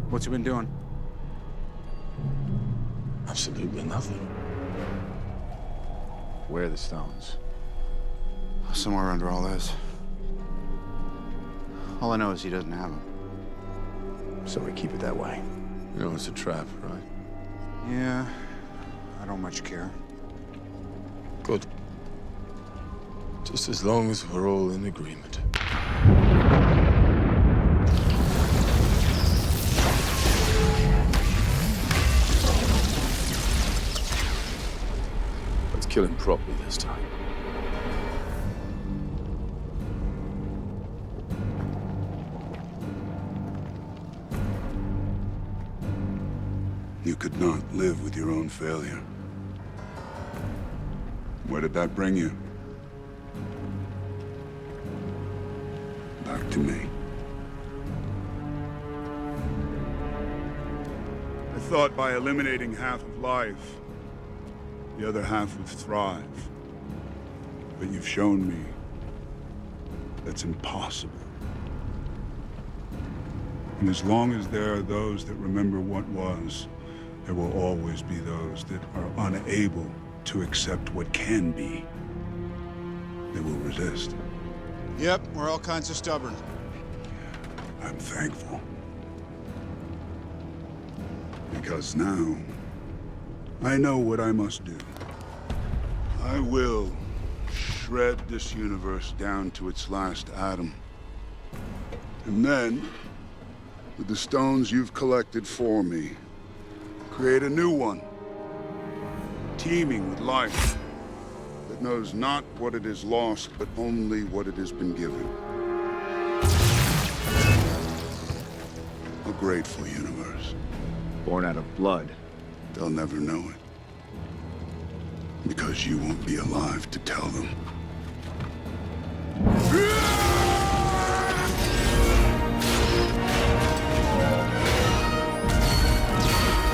What's he been doing? Absolutely nothing. Where are the stones? Somewhere under all this. All I know is he doesn't have them. So we keep it that way. You know it's a trap, right? Yeah, I don't much care. Good. Just as long as we're all in agreement. Let's kill him properly this time. You could not live with your own failure. Where did that bring you? Back to me. I thought by eliminating half of life, the other half would thrive. But you've shown me that's impossible. And as long as there are those that remember what was, there will always be those that are unable to accept what can be. They will resist. Yep, we're all kinds of stubborn. I'm thankful. Because now, I know what I must do. I will shred this universe down to its last atom. And then, with the stones you've collected for me, create a new one, teeming with life, that knows not what it is lost, but only what it has been given. A grateful universe. Born out of blood. They'll never know it. Because you won't be alive to tell them.